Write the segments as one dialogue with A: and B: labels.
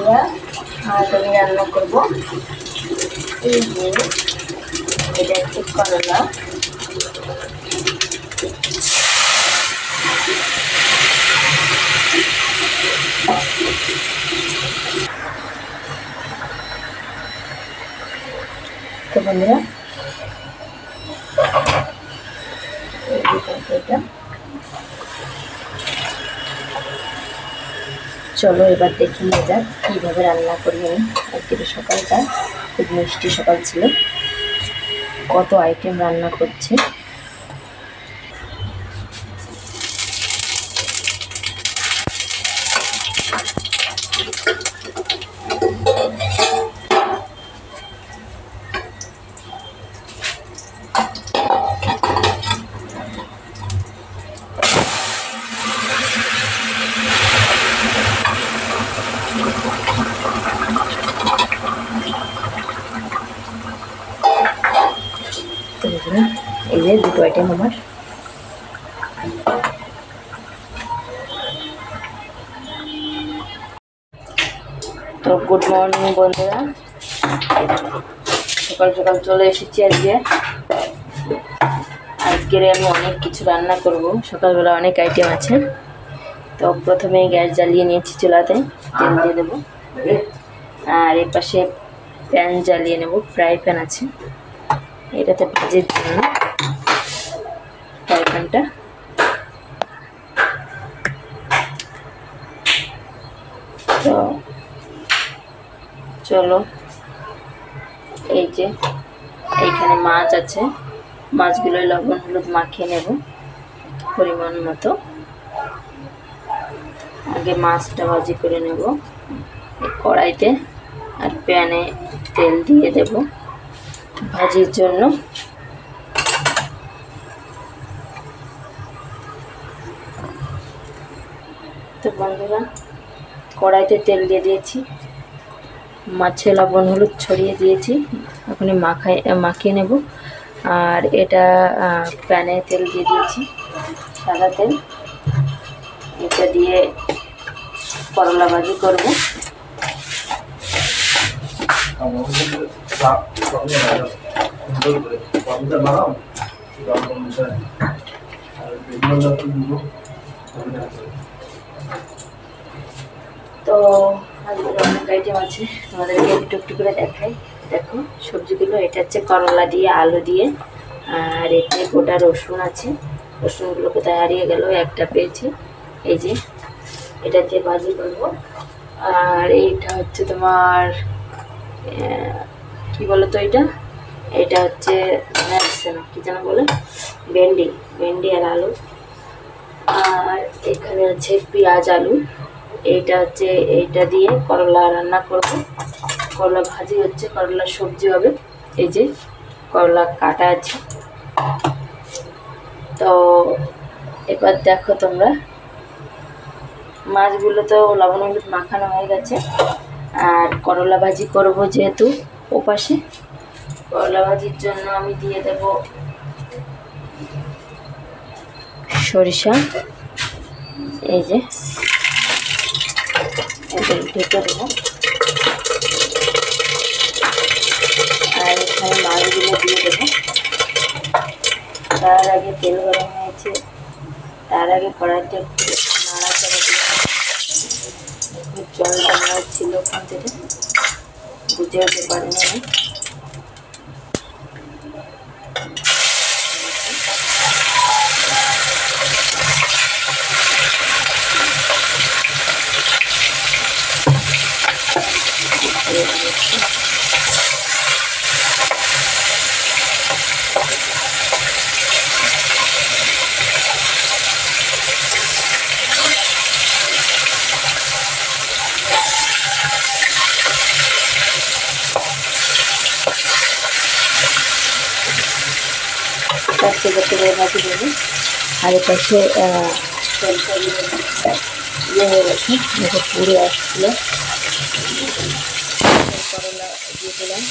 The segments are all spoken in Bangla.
A: বন্ধুরা, আজ আমি রান্না করব এই যে এটা হচ্ছে করলা। তো বন্ধুরা এটা চলো এবার দেখে নিয়ে যাক কীভাবে রান্না করি আমি। আজকের সকালটা খুব মিষ্টি সকাল ছিল, কত আইটেম রান্না করছে। এই যে দুটো আইটেম আমার। তো গুড মর্নিং বন্ধুরা, সকাল সকাল চলে এসেছি। আজকের আমি অনেক কিছু রান্না করব, সকালবেলা অনেক আইটেম আছে। তো প্রথমে গ্যাস জ্বালিয়ে নিয়েছি, চুলাতে তেল দিয়ে দেবো। আর এর পাশে প্যান জ্বালিয়ে নেব, ফ্রাই প্যান আছে এটাতে ভাজির জন্য। ফ্রাই প্যানটা তো চলো, এই যে এইখানে মাছ আছে, মাছগুলো লবণ হলুদ মাখিয়ে নেব পরিমাণ মতো। আগে মাছটা ভাজি করে নেব কড়াইতে, আর প্যানে তেল দিয়ে দেব ভাজির জন্য। তো বন্ধুরা কড়াইতে তেল দিয়ে দিয়েছি, মাছে লবণ হলুদ ছড়িয়ে দিয়েছি, এখন মাখিয়ে নেব। আর এটা প্যানে তেল দিয়ে দিয়েছি, সাদা তেল। এটা দিয়ে করলা ভাজি করব। তো আজকে অনেক আইটেম আছে, তোমাদেরকে একটু একটু করে দেখাই। দেখো সবজিগুলো, এটা হচ্ছে করলা দিয়ে আলু দিয়ে, আর এতে গোটা রসুন আছে। রসুনগুলো কোথায় হারিয়ে গেল, একটা পেয়েছি। এই যে এটা দিয়ে ভাজি করবো। আর এইটা হচ্ছে তোমার কি বলো তো, এটা হচ্ছে আসছে না, কি যেন বলে, ভেন্ডি আর আলু। আর এখানে আছে পেঁয়াজ আলু। এইটা দিয়ে করলা রান্না করব। করলা ভাজি হচ্ছে, করলা সবজি হবে। এই যে করলা কাটা আছে। তো এবার দেখো তোমরা, মাছগুলো তো লবণ হলুদ মাখানো হয়ে গেছে। আর করলা ভাজি করব যেহেতু ওপাশে, করলা ভাজির জন্য আমি দিয়ে দেব সরিষা। এই যে ঢেকে দেবো। আর এখানে মাছগুলো দিয়ে দেবো। তার আগে তেল গরম হয়েছে, তার আগে কড়াইতে একটু নাড়াচাড়া দিয়ে একটু জল রান্না ছিল, ওখান থেকে বুঝে উঠতে পারিনি আমি। ভাজি দেবো। আর এ পাশে ইয়ে হয়ে গেছে, দেখো পুড়ে আসছিল। করলা দিয়ে দিলাম।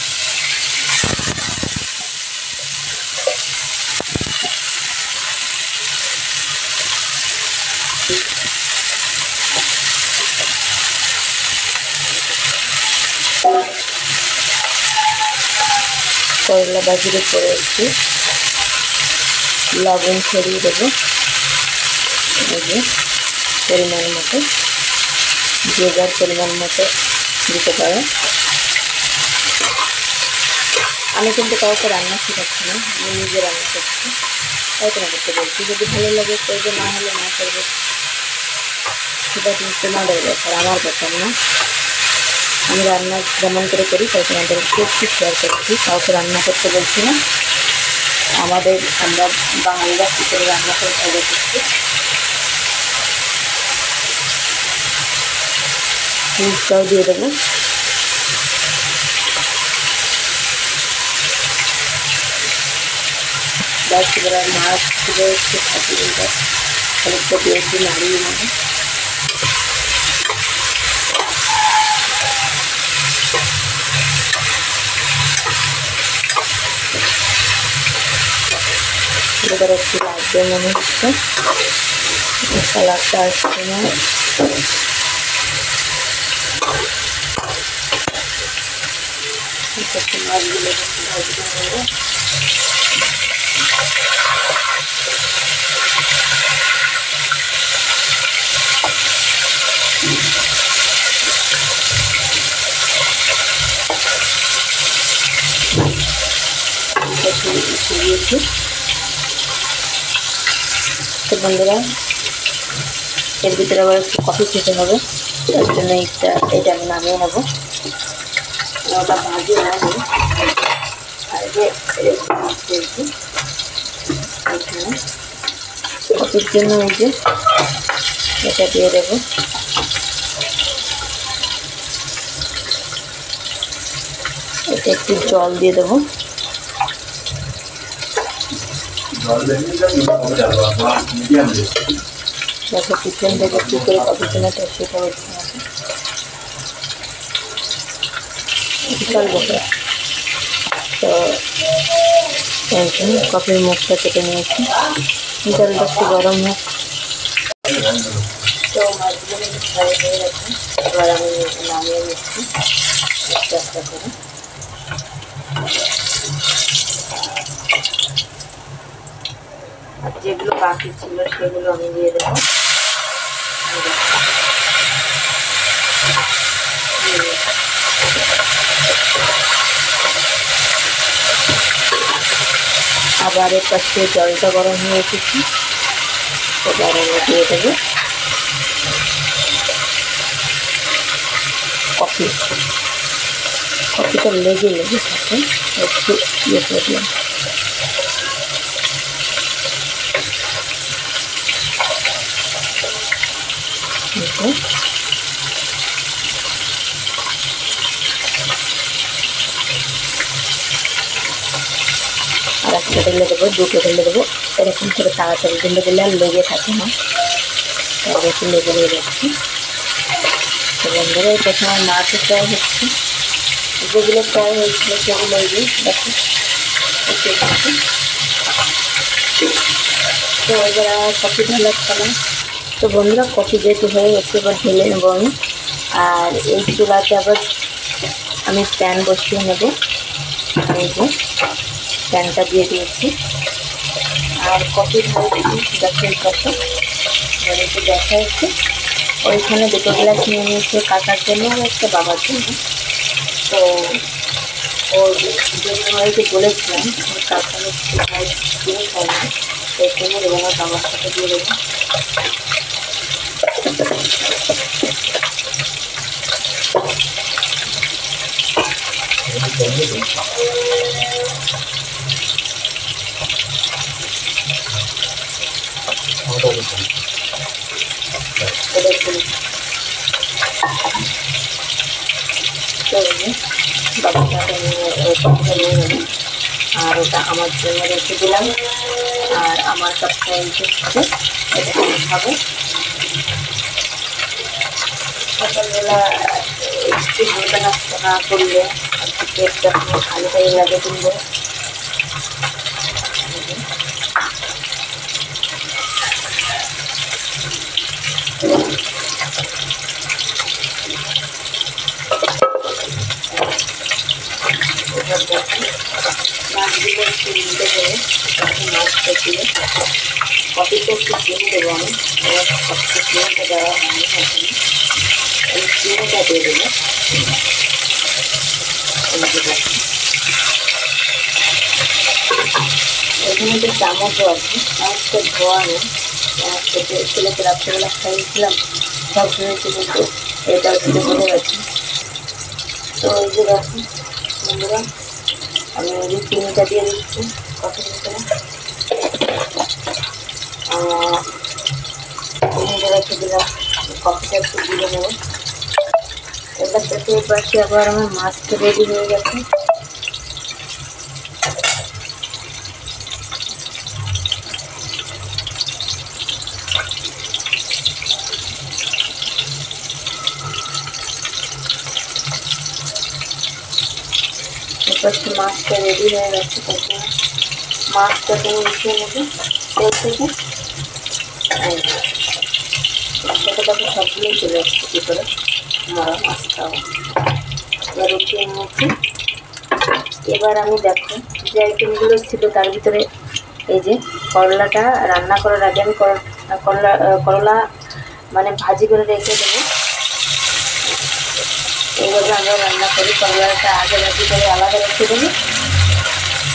A: করলা ভাজির উপরে একটু লবণ ছড়িয়ে দেবো, পরিমাণ মতো, যে যার পরিমাণ মতো দিতে পারে। আমি কিন্তু কাউকে রান্না শেখাচ্ছি না, আমি নিজে রান্না করছি, তাই তো না করতে বলছি। যদি ভালো লাগে করবে, না হলে না করবে, সেটা কিন্তু তোমাদের ব্যাপার, আমার ব্যাপার না। আমি রান্না যেমন করে করি তাই তোমাদেরকে একটু শেয়ার করছি, কাউকে রান্না করতে বলছি না। আমরা বাঙালিরা কী করে রান্না করে ভালো করছি। দুধটাও দিয়ে দেবো। ব্যাস এবার মাছগুলো একটু ফাটিয়ে দেবো, খানিকটা দিয়ে একটু নাড়িয়ে নেবো। এবার একটু লাগবে মনে হচ্ছে, কালারটা আসছে না। মাছগুলো ভাজতে হবে। ছড়িয়েছি। তো বন্ধুরা, এর ভিতরে আবার একটু কফি খেতে হবে, তার জন্য এটা আমি নামিয়ে নেবো। ওটা ভাজি নেবো, আর কফির জন্য এই যে এটা দিয়ে দেবো। এটা একটু জল দিয়ে দেবো। দেখো কিচেন থেকে কী করে কফি কেনাটা সেটা হচ্ছে বিশাল ব্যাপার। তো কফির মুখটা কেটে নিয়েছি, জলটা একটু গরম হোক। তো মাছগুলো ফ্রাই হয়ে গেছে, এবার আমি নামিয়ে নিচ্ছি একটা একটা করে। আর যেগুলো বাকি ছিল সেগুলো আমি দিয়ে দেবো। আবার এর পাশে জলটা গরম হয়ে এসেছি, এবার আমি দিয়ে দেবো কফিটা লেগে থাকে, একটু ইয়ে করলাম। আর একটা ঢেলে দেবো, দুটো ঢেলে দেবো, এরকম করে তাড়াতাড়ি ঢেলে দিলে আর লেগে থাকে না, তার বেশি লেগে হয়ে যাচ্ছে। তো বন্ধুরা, এই প্রথমে মাছও ফ্রাই হচ্ছে, যেগুলো ফ্রাই হয়েছিল সেগুলো এই যে দেখো। তো এবার কফি ঢালার পালা। তো বন্ধুরা, কফি যেহেতু হয়ে গেছে, এবার ঢেলে নেবো আমি। আর এই চুলাতে আবার আমি প্যান বসিয়ে নেব। এই যে প্যানটা দিয়ে দিয়েছি, আর কফি ঢালছি দেখো কত একটু দেখা যাচ্ছে। ওইখানে দুটো গ্লাস নিয়ে নিয়েছে কাকার জন্য আর একটা বাবার জন্য। তো ওর জন্য বলেছিলাম কাকা কিনে খাই না, সেই জন্য এবং বাবার সাথে দিয়ে দেবো। আর ওটা আমার জন্য রেখে দিলাম, আর আমার কাছে হচ্ছে এটা আমি খাবো। সকালবেলা একটু হালকা নাস্তা না করলে পেটটা খালি লাগে কিন্তু। মাছগুলো একটু নিতে হবে, মাছটা দিয়ে কপিটা একটু চিনি দেবো আমি, কপিটা চিনিটা দেওয়া হয়নি এখানে, আমি চিনিটা দিয়ে দেবো। এখানে তো চামচও আছে, চামচটা ধোয়া নেই, চামচটা ছেলেকে রাত্রেবেলা খাইয়েছিলাম, সব শুনেছি কিন্তু এটা হচ্ছে বলে গেছি। তো এই যে দেখুন বন্ধুরা, আমি এই চিনিটা দিয়ে দিচ্ছি কফির ভিতরে, চিনিটা রেখে দিলাম, কফিটা একটু দিয়ে নেব। এবার দেখতে পাচ্ছি আবার আমার মাছটা রেডি হয়ে গেছে। এরপর মাছটা রেডি হয়ে গেছে, তারপরে মাছটাকে উঠিয়ে নেবে তেল থেকে, তারপরে সবগুলোই চলে আসছে কী করে মরা মাছটাও। এবার উঠিয়ে নিয়েছি। এবার আমি দেখো যে আইটেমগুলো ছিল তার ভিতরে এই যে করলাটা রান্না করার আগে আমি করলা মানে ভাজি করে রেখে দেবো। এইভাবে আমরা রান্না করি, করলাটা আগে ভাজি করে আলাদা রেখে দেবো,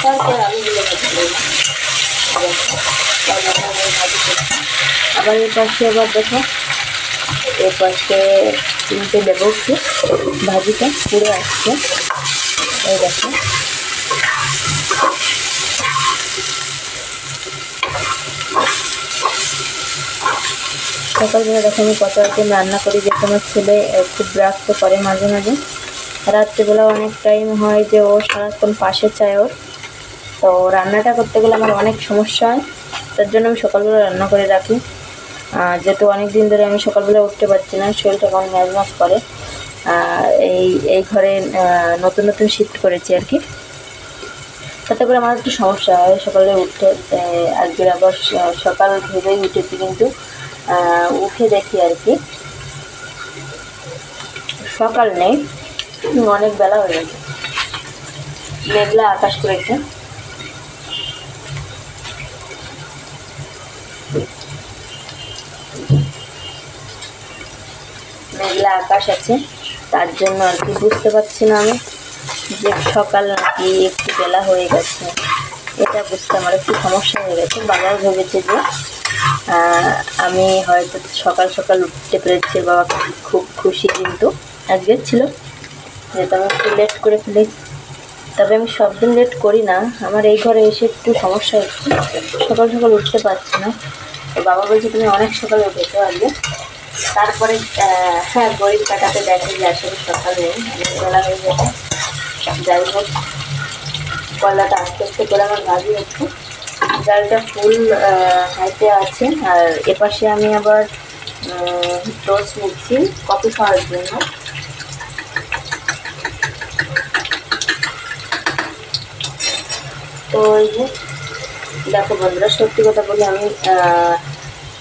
A: তারপর আলুগুলো ভাজি করবো। ভাজি করছি। আবার এই পাশে আবার দেখো এই পাশে তিনটে দেবো একটু, ভাজিটা পুড়ে আসছে, এই দেখো। সকালবেলা দেখো আমি কত আইটেম রান্না করি, যে আমার ছেলে খুব বিরক্ত করে মাঝে মাঝে, রাত্রিবেলা অনেক টাইম হয় যে ও সারাক্ষণ পাশে চায় ওর, তো রান্নাটা করতে গেলে আমার অনেক সমস্যা হয়, তার জন্য আমি সকালবেলা রান্না করে রাখি। যেহেতু অনেক দিন ধরে আমি সকালবেলা উঠতে পারছি না, শরীরটা কেমন ম্যাজম্যাজ করে, এই ঘরে নতুন নতুন শিফট করেছি আর কি, তাতে করে আমার একটু সমস্যা হয় সকালে উঠতে। আজকের আবার সকাল ভেবেই উঠেছি, কিন্তু উঠে দেখি আর কি সকাল নেই, অনেক বেলা হয়ে গেছে, মেঘলা আকাশ করেছে। মেঘলা আকাশ আছে, তার জন্য আর কি বুঝতে পারছি না আমি যে সকাল নাকি একটু বেলা হয়ে গেছে, এটা বুঝতে আমার একটু সমস্যা হয়ে গেছে। বাবাও ভেবেছে যে আমি হয়তো সকাল সকাল উঠতে পেরেছি, বাবা খুব খুশি কিন্তু আজকে ছিল, যেহেতু আমি একটু লেট করে ফেলি। তবে আমি সব দিন লেট করি না, আমার এই ঘরে এসে একটু সমস্যা হচ্ছে, সকাল সকাল উঠতে পারছি না। তো বাবা বলছে তুমি অনেক সকালে উঠেছো আজকে। তারপরে হ্যাঁ গরিব কাটাতে দেখে যে আসলে সকাল নেই, বেলা হয়ে যাবে। যাই হোক, কলাটা আস্তে আস্তে করে আমার ভাজি হচ্ছে, ডালটা ফুল হাইতে আছে, আর এপাশে আমি আবার টোস্ট নিচ্ছি কফি খাওয়ার জন্য। তো এই যে দেখো বন্ধুরা, সত্যি কথা বলি আমি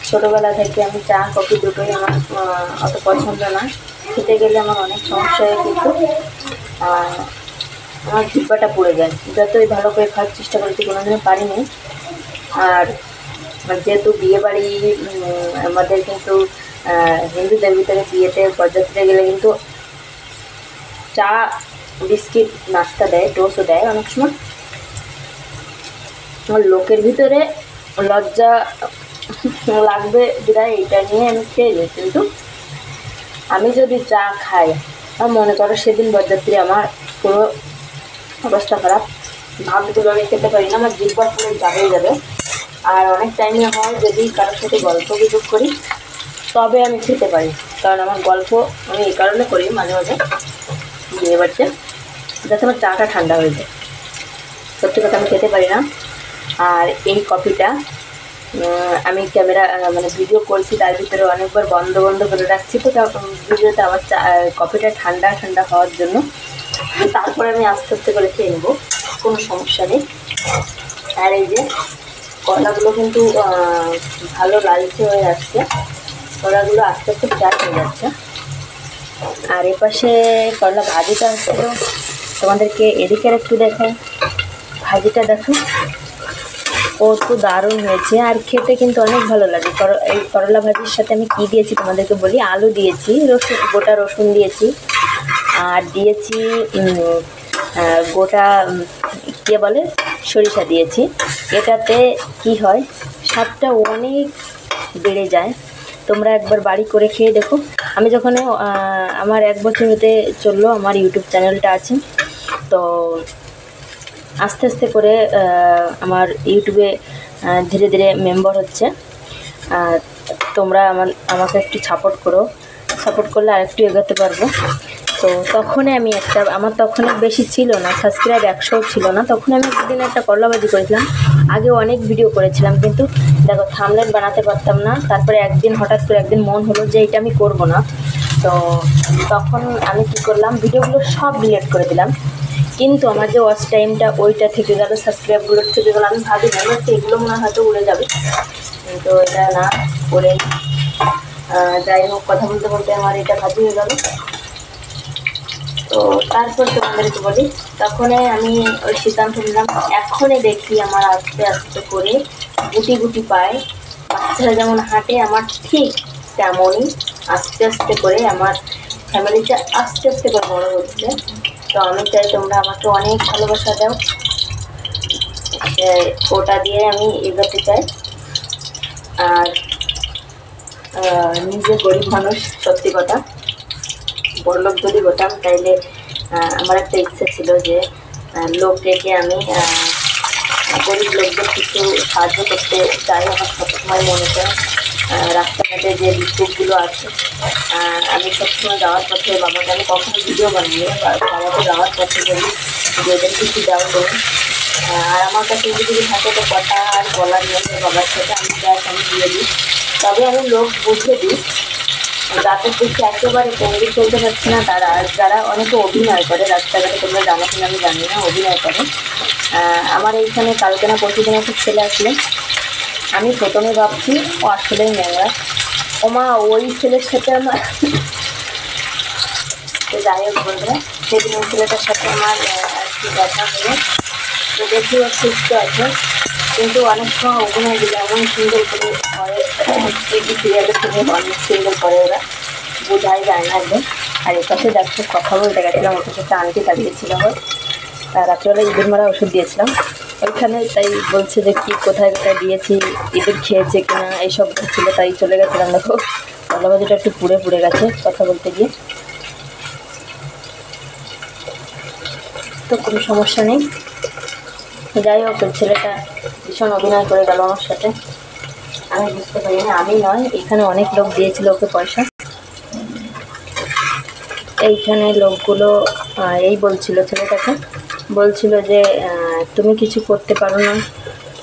A: ছোটোবেলা থেকে আমি চা কফি দুটোই আমার অত পছন্দ না, খেতে গেলে আমার অনেক সমস্যা হয়, কিন্তু আমার জিহ্বাটা পুড়ে যায়, যতই ভালো করে খাওয়ার চেষ্টা করেছি কোনোদিনও পারিনি। আর যেহেতু বিয়েবাড়ি আমাদের কিন্তু হিন্দুদের ভিতরে বিয়েতে বরযাত্রীতে গেলে কিন্তু চা বিস্কিট নাস্তা দেয়, টোস্টও দেয় অনেক সময়। আমার লোকের ভিতরে লজ্জা লাগবে বিদায় এটা নিয়ে আমি খেয়ে যাই, কিন্তু আমি যদি চা খাই, আমার মনে করো সেদিন বরযাত্রী আমার পুরো অবস্থা খারাপ, ভাতগুলো আমি খেতে পারি না, আমার জিহ্বা পুরো যাবেই যাবে। আর অনেক টাইমে হয় যদি কারোর সাথে গল্প গুজব করি তবে আমি খেতে পারি, কারণ আমার গল্প আমি এই কারণে করি মাঝে মাঝে বিয়ে বাড়িতে, যাতে আমার চাটা ঠান্ডা হয়ে যায়। সত্যি কথা আমি খেতে পারি না। আর এই কফিটা আমি ক্যামেরা মানে ভিডিও করছি, তার ভিতরে অনেকবার বন্ধ বন্ধ করে রাখছি, তো ভিডিওতে আমার কফিটা ঠান্ডা ঠান্ডা হওয়ার জন্য, তারপরে আমি আস্তে আস্তে করে খেয়ে নেবো, কোনো সমস্যা নেই। আর এই যে কলাগুলো কিন্তু ভালো লালচে হয়ে আসছে, কলাগুলো আস্তে আস্তে ফ্রাই হয়ে যাচ্ছে। আর এপাশে করলা ভাজিটা আসছিল, তোমাদেরকে এদিকের একটু দেখায়, ভাজিটা দেখো কত দারুণ হয়েছে, আর খেতে কিন্তু অনেক ভালো লাগে। এই করলা ভাজির সাথে আমি কী দিয়েছি তোমাদেরকে বলি। আলু দিয়েছি, রসুন, গোটা রসুন দিয়েছি, আর দিয়েছি গোটা কে বলে সরিষা দিয়েছি। এটাতে কি হয়, স্বাদটা অনেক বেড়ে যায়। তোমরা একবার বাড়ি করে খেয়ে দেখো। আমি যখন আমার 1 বছর হতে চললো আমার ইউটিউব চ্যানেলটা আছে, তো আস্তে আস্তে করে আমার ইউটিউবে ধীরে ধীরে মেম্বার হচ্ছে। তোমরা আমাকে একটু সাপোর্ট করো, সাপোর্ট করলে আরেকটু এগোতে পারবো। তো তখনই আমি আমার তখন বেশি ছিল না, সাবস্ক্রাইব 100 ছিল না। তখন আমি একদিন একটা করলা ভাজি করেছিলাম। আগে অনেক ভিডিও করেছিলাম, কিন্তু দেখো থাম্বনেল বানাতে পারতাম না। তারপরে হঠাৎ করে একদিন মন হলো যে এটা আমি করবো না। তো তখন আমি কী করলাম, ভিডিওগুলো সব ডিলিট করে দিলাম। কিন্তু আমার যে ওয়াচ টাইমটা ওইটা থেকে গেল, সাবস্ক্রাইবগুলোর থেকে গেলো। আমি ভাবি না এগুলো মনে হয় হয়তো উড়ে যাবে, কিন্তু এটা না করে যাই হোক, কথা বলতে বলতে আমার এটা ভাজি হয়ে গেল। তো তারপর তোমাদেরকে বলি, তখনই আমি ওই সিদ্ধান্ত নিলাম। এখনই দেখি আমার আস্তে আস্তে করে গুটি গুটি পায়, বাচ্চারা যেমন হাঁটে আমার ঠিক তেমনই আস্তে আস্তে করে আমার ফ্যামিলিটা আস্তে আস্তে করে বড় হচ্ছে। তো আমি চাই তোমরা আমাকে অনেক ভালোবাসা দাও, ওটা দিয়ে আমি এগোতে চাই। আর নিজে গরিব মানুষ, সত্যি কথা, বড়লোক যদি হতাম তাইলে আমার একটা ইচ্ছে ছিল যে লোক রেখে আমি গরিব লোকদের কিছু সাহায্য করতে চাই। আমার সবসময় মনে হয় রাস্তাঘাটে যে ভিক্ষুকগুলো আছে, আমি সবসময় যাওয়ার পথে বাবাকে আমি কখনো ভিডিও বানিয়ে বাবাকে যাওয়ার পথে বলি যে এদের কিছু দেওয়া করুন। আর আমার কাছে যদি থাকে তো কথা আর বলার নেই বাবার সাথে, আমি গ্যাস আমি দিয়ে দিই। তবে আমি লোক বুঝে দিই যাদের দেখে একেবারে সঙ্গী চলতে পারছে না, যারা অনেকে অভিনয় করে রাস্তাঘাটে, তোমরা জানো কিনা আমি জানি না, অভিনয় করে। আমার এইখানে কালকে না পরশুদিন একটা ছেলে আসলে, আমি প্রথমে ভাবছি ও আসলেই ন্যাংরা। ওমা ওই ছেলের সাথে আমার যাই হোক বন্ধুরা, সেদিন ওই ছেলেটার সাথে আমার আর কি দেখা হলো। তো দেখি ও সুস্থ আছে, কিন্তু অনেক সময় অভিনয়গুলো এমন সুন্দর করে করে, টিভি সিরিয়ালের থেকে অনেক সুন্দর করে, ওরা বোঝাই যায় না একদম। আর এর পাশে দেখো কথা বলতে গেছিলাম, ওর কাছে একটা আন্টি দাঁড়িয়েছিল আমার, রাত্রেবেলা ইঁদুর মারা ওষুধ দিয়েছিলাম ওইখানে। তাই বলছে যে কি কোথায় কোথায় দিয়েছি, ইঁদুর খেয়েছে কিনা এইসব ছিল, তাই চলে গেছিলাম। দেখো কলা ভাজিটা একটু পুড়ে পুড়ে গেছে কথা বলতে গিয়ে, তো কোনো সমস্যা নেই। যাই হোক, ছেলেটা ভীষণ অভিনয় করে গেল আমার সাথে, আমি বুঝতে পারি না, আমি নয়, এখানে অনেক লোক দিয়েছিল ওকে পয়সা। এইখানে লোকগুলো এই বলছিল, ছেলেটাকে বলছিল যে তুমি কিছু করতে পারো না,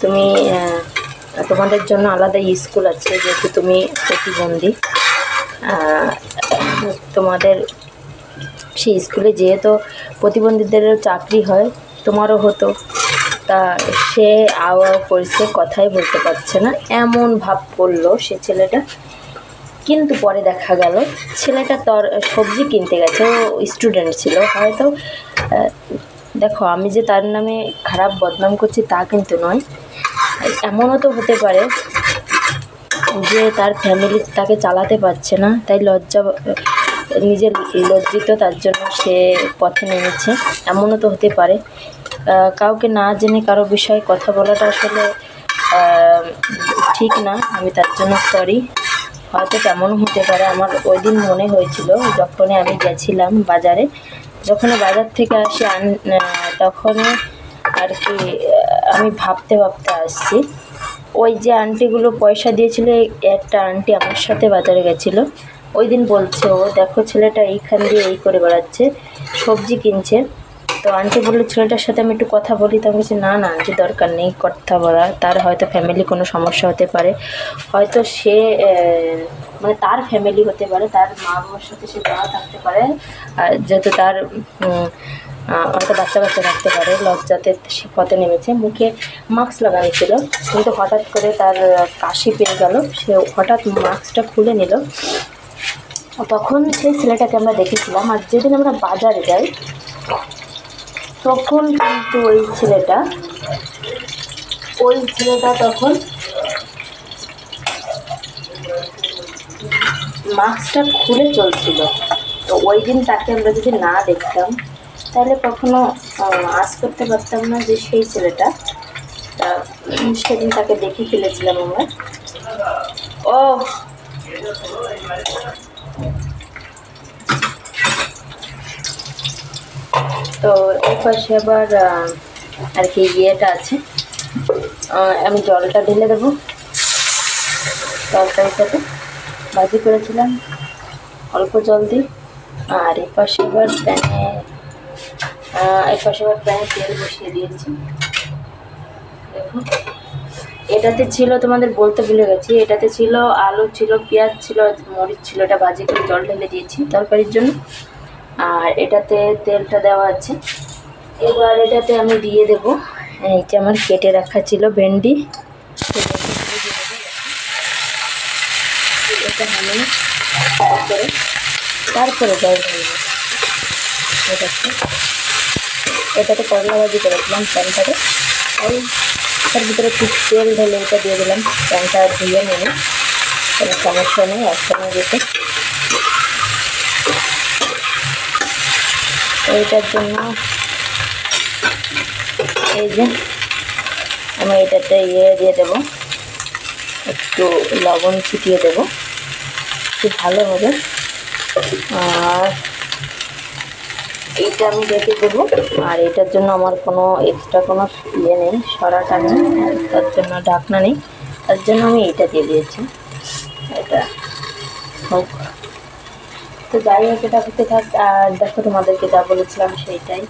A: তুমি তোমাদের জন্য আলাদা স্কুল আছে, যেহেতু তুমি প্রতিবন্ধী, তোমাদের সেই স্কুলে যেহেতু প্রতিবন্ধীদেরও চাকরি হয়, তোমারও হতো। তা সে আওয়া করছে, কথাই বলতে পারছে না, এমন ভাব করলো সে ছেলেটা। কিন্তু পরে দেখা গেল ছেলেটা সবজি কিনতে গেছে, ও স্টুডেন্ট ছিল হয়তো। দেখো আমি যে তার নামে খারাপ বদনাম করছি তা কিন্তু নয়, এমনও তো হতে পারে যে তার ফ্যামিলি তাকে চালাতে পারছে না, তাই নিজের লজ্জিত, তার জন্য সে পথে নেমেছে, এমনও তো হতে পারে। কাউকে না জেনে কারো বিষয়ে কথা বলাটা আসলে ঠিক না, আমি তার জন্য সরি। হয়তো তেমনও হতে পারে। আমার ওই দিন মনে হয়েছিল যখনই আমি গেছিলাম বাজারে, যখন বাজার থেকে আসি তখনই আর কি আমি ভাবতে ভাবতে আসছি, ওই যে আন্টিগুলো পয়সা দিয়েছিল, একটা আন্টি আমার সাথে বাজারে গেছিলো, ওই দিন বলছে ও দেখো ছেলেটা এইখান দিয়ে এই করে বেড়াচ্ছে, সবজি কিনছে। তো আন্টি বললো ছেলেটার সাথে আমি একটু কথা বলি। তো আমি বলছি না না আন্টি দরকার নেই কথা বলার, তার হয়তো ফ্যামিলি কোনো সমস্যা হতে পারে, হয়তো সে মানে তার ফ্যামিলি হতে পারে, তার মা বাবার সাথে সে যাওয়া থাকতে পারে, আর যেহেতু তার হয়তো বাচ্চা কাচ্চা থাকতে পারে, লজ্জাতে সে পথে নেমেছে। মুখে মাস্ক লাগানো, কিন্তু হঠাৎ করে তার কাশি পেয়ে গেল, সে হঠাৎ মাস্কটা খুলে নিল। তখন সেই ছেলেটাকে আমরা দেখেছিলাম। আর যেদিন আমরা বাজারে যাই তখন কিন্তু ওই ছেলেটা ওই ছেলেটা তখন মাস্কটা খুলে চলছিল। তো ওই দিন তাকে আমরা যদি না দেখতাম তাহলে কখনো আশ করতে পারতাম না যে সেই ছেলেটা। তা সেদিন তাকে দেখে ফেলেছিলাম আমরা। ও তো এই পাশে আবার আর কি ইয়েটা আছে, আমি জলটা ঢেলে দেবো। তরকারিটাতে ভাজি করেছিলাম অল্প জল দিই। আর এই পাশে আবার প্যানে তেল বসিয়ে দিয়েছি। দেখো এটাতে ছিল, তোমাদের বলতে ভুলে গেছি, এটাতে ছিল আলু ছিল, পেঁয়াজ ছিল, মরিচ ছিল। এটা ভাজি করে জল ঢেলে দিয়েছি তরকারির জন্য। আর এটাতে তেলটা দেওয়া আছে। এবার এটাতে আমি দিয়ে দেবো এই যে আমার কেটে রাখা ছিল ভেন্ডি। এটা আমি তারপরে জল ঢেলবো। এটাতে করলা ভাজি করেছিলাম প্যানটাতে, ওই তার ভিতরে একটু তেল ঢেলে এটা দিয়ে দিলাম। প্যানটা ধুয়ে নিয়ে কোনো সমস্যা নেই, একসঙ্গে যেতে। এইটার জন্য এই যে আমি এটাতে দিয়ে দেবো, একটু লবণ ছিটিয়ে দেবো, খুব ভালো হবে। আর এইটা আমি রেখে দেবো। আর এটার জন্য আমার কোনো এক্সট্রা কোনো নেই, সরাটা নেই, তার জন্য ঢাকনা নেই, তার জন্য আমি এইটা দিয়ে দিয়েছি। এটা হোক, তো যাই হোক এটা হতে থাক। আর দেখো তোমাদেরকে যা বলেছিলাম সেইটাই,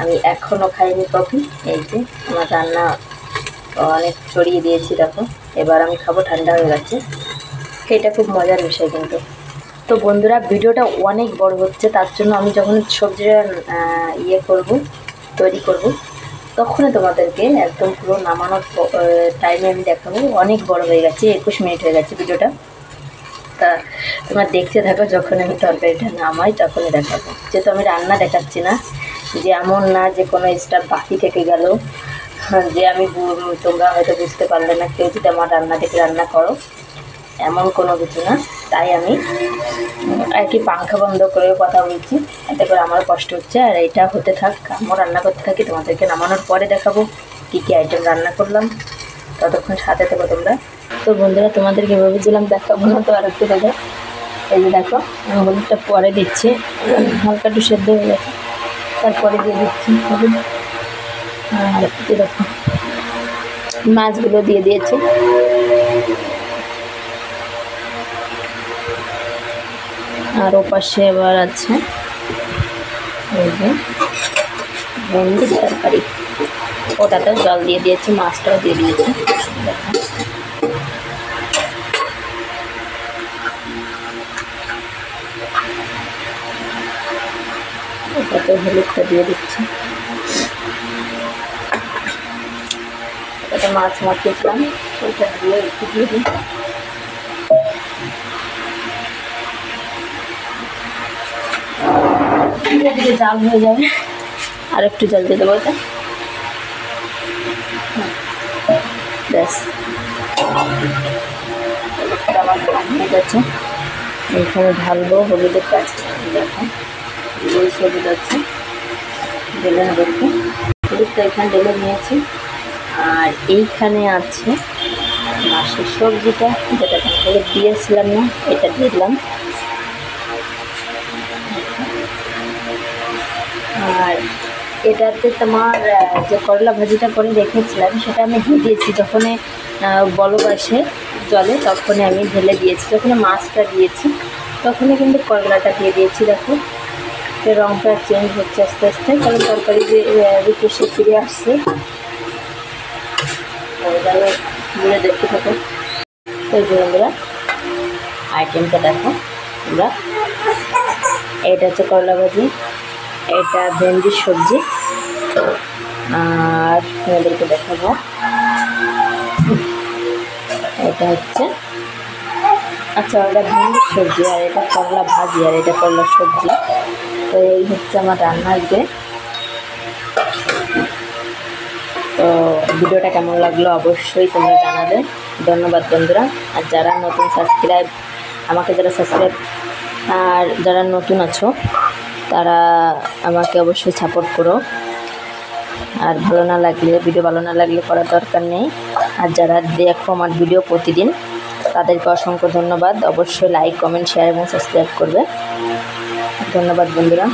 A: আমি এখনও খাইনি কফি। এই যে আমার রান্না অনেক ছড়িয়ে দিয়েছি দেখো, এবার আমি খাবো, ঠান্ডা হয়ে গেছে। এটা খুব মজার বিষয় কিন্তু। তো বন্ধুরা ভিডিওটা অনেক বড় হচ্ছে, তার জন্য আমি যখন সবজিটা তৈরি করব তখনই তোমাদেরকে একদম পুরো নামানোর টাইমে আমি দেখাবো। অনেক বড় হয়ে গেছে, 21 মিনিট হয়ে গেছে ভিডিওটা। তা তোমরা দেখতে থাকো, যখন আমি তরকারিটা নামাই তখনই দেখাবো। যেহেতু আমি রান্না দেখাচ্ছি না, যে এমন না যে কোনো স্টাফ বাকি থেকে গেল, যে আমি তোমরা হয়তো বুঝতে পারলে না কেউ যদি আমার রান্না দেখে রান্না করো, এমন কোনো কিছু না। তাই আমি আর কি পাংখা বন্ধ করে কথা বলছি, এতে করে আমার কষ্ট হচ্ছে। আর এটা হতে থাক, আমিও রান্না করতে থাকি, তোমাদেরকে নামানোর পরে দেখাবো কী কী আইটেম রান্না করলাম। ততক্ষণ সাথে থেকো তোমরা। তো বন্ধুরা তোমাদেরকে ভেবেছিলাম দেখাবো না, তো আর একটু দেখো। এই যে দেখো আমি হলুদটা পরে দিচ্ছি, হালকা একটু সেদ্ধ হয়ে গেছে, তারপরে দিয়ে দিচ্ছি হলুদ। আর একটু দেখো মাছগুলো দিয়ে দিয়েছি। আর ওপাশে এবার আছে এই যে ভেন্ডির তরকারি, ওটাতে জল দিয়ে দিয়েছি, মাছটাও দিয়ে দিয়েছি। ওটাতে হলুদটা দিয়ে দিচ্ছি। ওটা মাছ মাখিয়েছিলাম, ওইটা দিয়ে একটু দিয়ে দিই। ধীরে জাল হয়ে যাবে, আর একটু জল দিয়ে দেবো। এটা ব্যাস আমার হয়ে গেছে। এইখানে ঢালবো হলুদের কাজ। দেখো রোজ হলুদ আছে, ঢেলে নেবো একটু। হলুদটা এখানে ঢেলে নিয়েছি। আর এইখানে আছে মাছের সবজিটা, যেটা হলুদ দিয়েছিলাম না, এটা দিলাম। আর এটাতে তোমার যে করলা ভাজিটা করে রেখেছিলাম সেটা আমি দিয়ে দিয়েছি, যখন বলক আসে জলে তখনই আমি ঢেলে দিয়েছি। যখন মাছটা দিয়েছি তখনই কিন্তু করলাটা দিয়ে দিয়েছি। দেখো রঙটা চেঞ্জ হচ্ছে আস্তে আস্তে, কারণ তরকারি যে রূপসে ফিরে আসছে। ঘুরে দেখতে থাকো। তো বন্ধুরা আইটেমটা দেখো তোমরা, এটা হচ্ছে করলা ভাজি, এটা ভেন্ডির সবজি। আর তোমাদেরকে দেখাবো এটা হচ্ছে, আচ্ছা ওটা ভেন্ডির সবজি, আর এটা করলা ভাজি, আর এটা করলা সবজি। তো এই হচ্ছে আমার রান্নার যে। তো তো ভিডিওটা কেমন লাগলো অবশ্যই তোমরা জানাবে। ধন্যবাদ বন্ধুরা। আর যারা নতুন আমাকে সাবস্ক্রাইব আর যারা নতুন আছো তারা আমাকে অবশ্যই সাপোর্ট করো। আর ভালো না লাগলে করার দরকার নেই। আর যারা দেখো আমার ভিডিও প্রতিদিন তাদেরকে অসংখ্য ধন্যবাদ। অবশ্যই লাইক, কমেন্ট, শেয়ার এবং সাবস্ক্রাইব করবে। ধন্যবাদ বন্ধুরা।